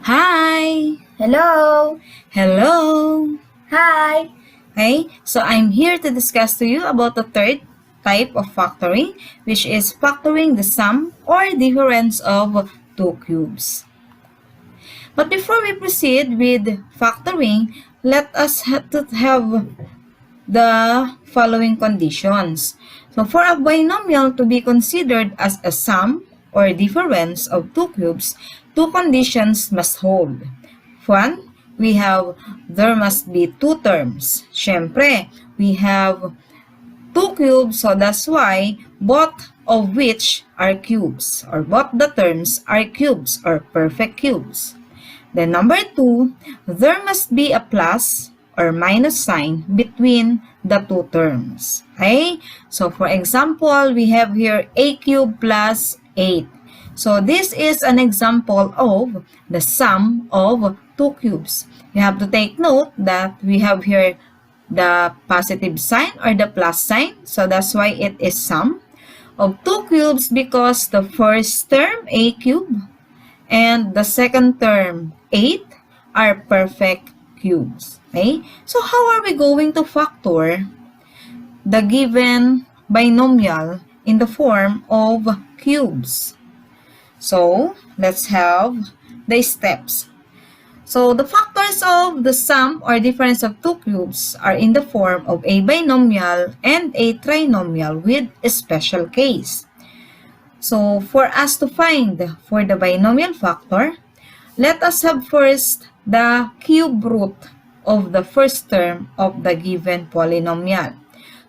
Hi! Hello! Hello! Hi! Okay, so I'm here to discuss to you about the third type of factoring, which is factoring the sum or difference of two cubes. But before we proceed with factoring, let us have the following conditions. So for a binomial to be considered as a sum or difference of two cubes, two conditions must hold. One, there must be two terms. Syempre, we have two cubes, so that's why both of which are cubes, or both the terms are cubes or perfect cubes. Then number two, there must be a plus or minus sign between the two terms. Okay? So for example, we have here a cubed plus 8. So this is an example of the sum of two cubes. You have to take note that we have here the positive sign or the plus sign. So that's why it is sum of two cubes, because the first term, a cube, and the second term, 8, are perfect cubes. Okay? So how are we going to factor the given binomial in the form of cubes? So let's have the steps. So the factors of the sum or difference of two cubes are in the form of a binomial and a trinomial with a special case. So for us to find for the binomial factor, let us have first the cube root of the first term of the given polynomial.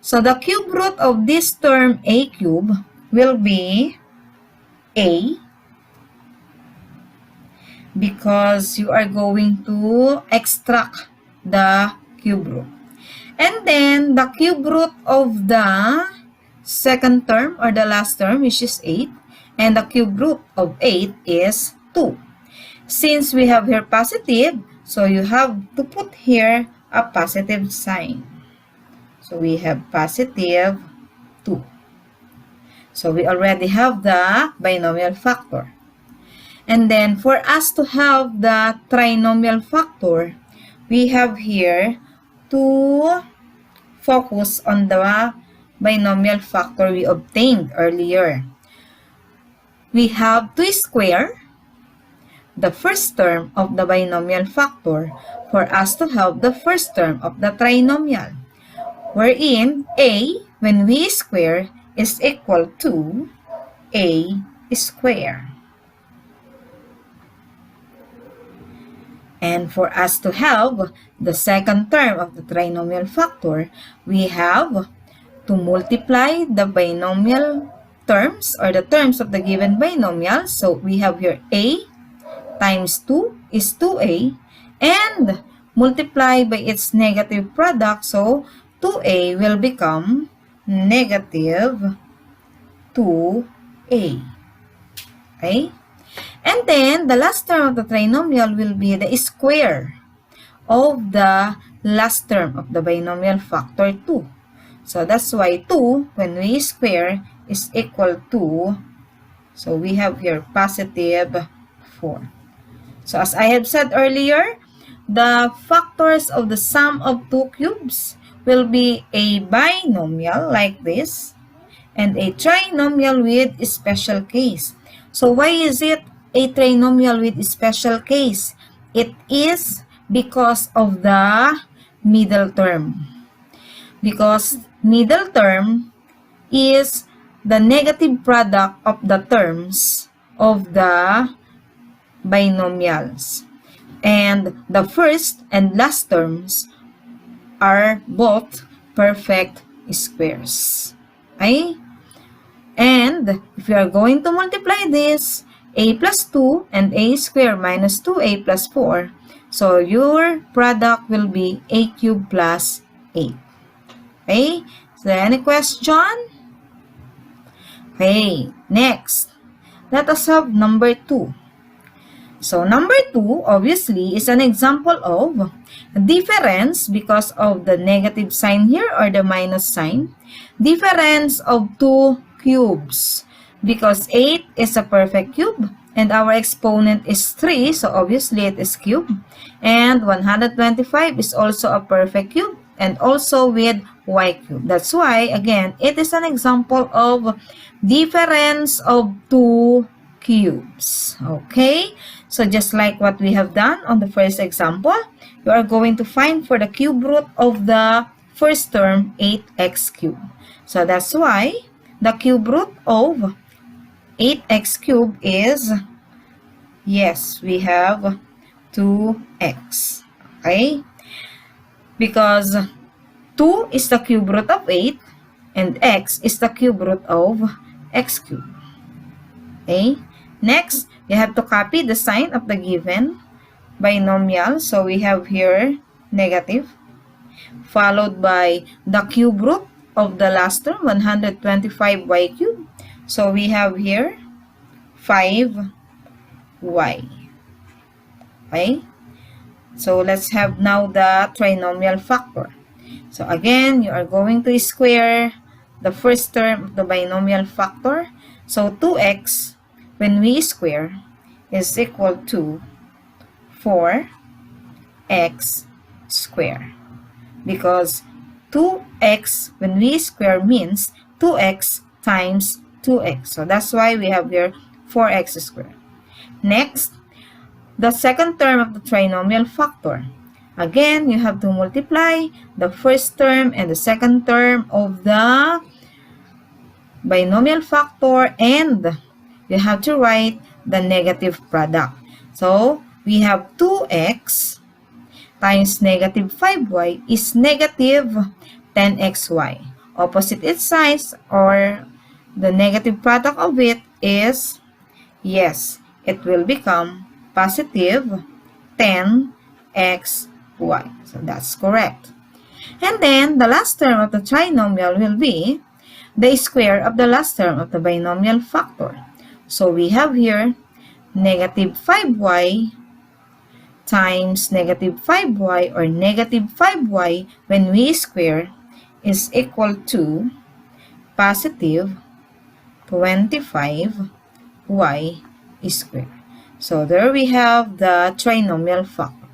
So the cube root of this term a cube will be a, because you are going to extract the cube root. And then the cube root of the second term or the last term, which is 8, and the cube root of 8 is 2. Since we have here positive, so you have to put here a positive sign. So we have positive 2. So we already have the binomial factor. And then for us to have the trinomial factor, we have here to focus on the binomial factor we obtained earlier. We have to square the first term of the binomial factor for us to have the first term of the trinomial, wherein a, when we square, is equal to a square. And for us to have the second term of the trinomial factor, we have to multiply the binomial terms or the terms of the given binomial. So we have here a times 2 is 2a, and multiply by its negative product. So 2a will become negative 2a. Okay? And then, the last term of the trinomial will be the square of the last term of the binomial factor 2. So, that's why 2, when we square, is equal to, so we have here positive 4. So, as I have said earlier, the factors of the sum of two cubes will be a binomial like this and a trinomial with a special case. So, why is it a trinomial with a special case? It is because of the middle term. Because middle term is the negative product of the terms of the binomials. And the first and last terms are both perfect squares. Okay? And if you are going to multiply this, a plus 2 and a squared minus 2a plus 4, so your product will be a cubed plus 8. Okay? Is there any question? Okay, next. Let us have number 2. So, number 2, obviously, is an example of difference because of the negative sign here or the minus sign. Difference of two cubes, because 8 is a perfect cube And our exponent is 3, so obviously it is cube. And 125 is also a perfect cube, and also with y cube. That's why, again, it is an example of difference of two cubes. Okay? So just like what we have done on the first example, you are going to find for the cube root of the first term 8x cubed. So that's why the cube root of 8x cubed is, yes, we have 2x. Okay? Because 2 is the cube root of 8 and x is the cube root of x cubed. Okay? Next, you have to copy the sign of the given binomial. So we have here negative, followed by the cube root of the last term, 125y cubed. So we have here 5y. Okay? So let's have now the trinomial factor. So again, you are going to square the first term of the binomial factor. So 2x, when we square, is equal to 4x squared. Because 2x, when we square, means 2x times 2x. So that's why we have here 4x squared. Next, the second term of the trinomial factor. Again, you have to multiply the first term and the second term of the binomial factor, and you have to write the negative product. So, we have 2x times negative 5y is negative 10xy. Opposite its sides, or the negative product of it is, yes, it will become positive 10xy. So that's correct. And then the last term of the trinomial will be the square of the last term of the binomial factor. So we have here negative 5y times negative 5y, or negative 5y when we square, is equal to positive 25y squared. So there we have the trinomial factor.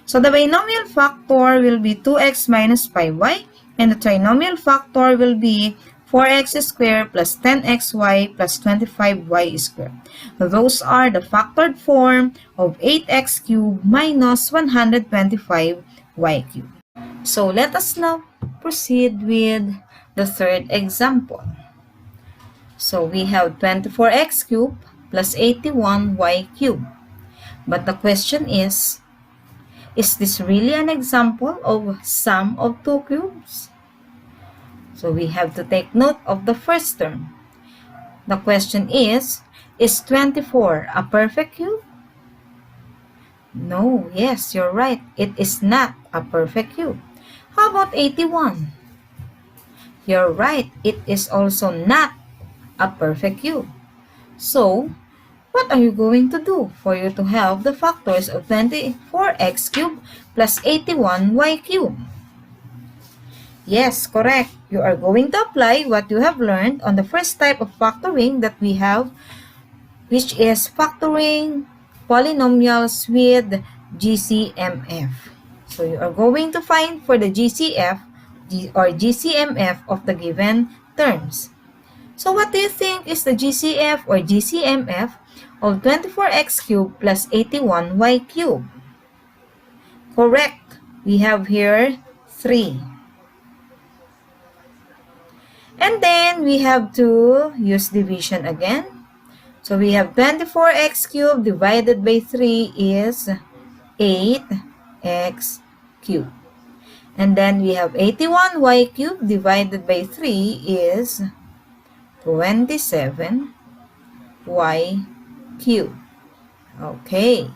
So the binomial factor will be 2x minus 5y, and the trinomial factor will be 4x squared plus 10xy plus 25y squared. Those are the factored form of 8x cubed minus 125y cubed. So let us now proceed with the third example. So we have 24x cubed plus 81y cubed. But the question is this really an example of sum of two cubes? So we have to take note of the first term. The question is 24 a perfect cube? No, yes, you're right. It is not a perfect cube. How about 81? You're right. It is also not a perfect cube. So, what are you going to do for you to have the factors of 24x cubed plus 81y cubed? Yes, correct. You are going to apply what you have learned on the first type of factoring that we have, which is factoring polynomials with GCMF. So you are going to find for the GCF or GCMF of the given terms. So what do you think is the GCF or GCMF of 24x cubed plus 81y cubed? Correct. We have here 3. And then we have to use division again. So we have 24x cubed divided by 3 is 8x cubed. And then we have 81y cubed divided by 3 is 27y cubed. Okay.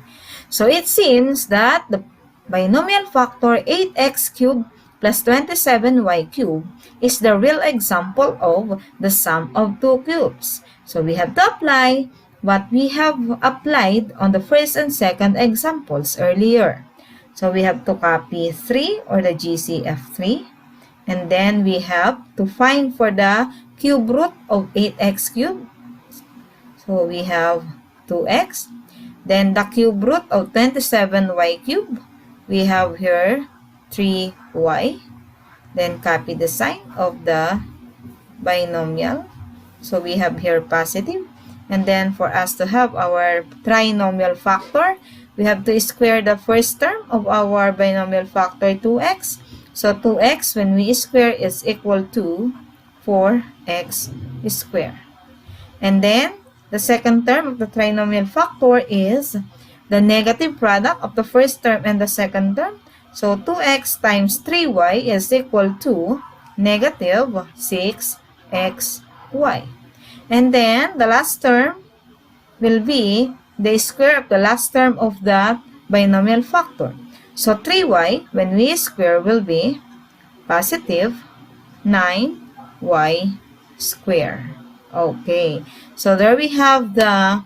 So it seems that the binomial factor 8x cubed plus 27y cubed is the real example of the sum of two cubes. So we have to apply what we have applied on the first and second examples earlier. So we have to copy 3 or the GCF 3. And then we have to find for the cube root of 8x cubed. So we have 2x. Then the cube root of 27y cubed, we have here 3y. Then copy the sign of the binomial. So we have here positive. And then for us to have our trinomial factor, we have to square the first term of our binomial factor 2x. So 2x when we square is equal to 4x squared. And then the second term of the trinomial factor is the negative product of the first term and the second term. So 2x times 3y is equal to negative 6xy. And then the last term will be the square of the last term of the binomial factor. So 3y when we square will be positive 9y squared. Okay, so there we have the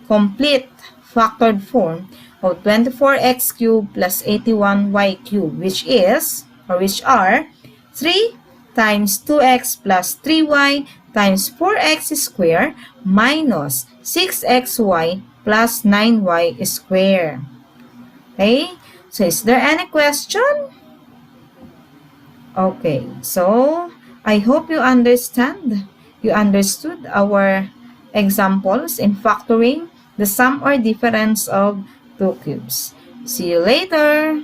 complete factored form of 24x cubed plus 81y cubed, which are 3 times 2x plus 3y times 4x squared minus 6xy plus 9y squared. Okay, so is there any question? Okay, so I hope you understood our examples in factoring the sum or difference of two cubes. See you later!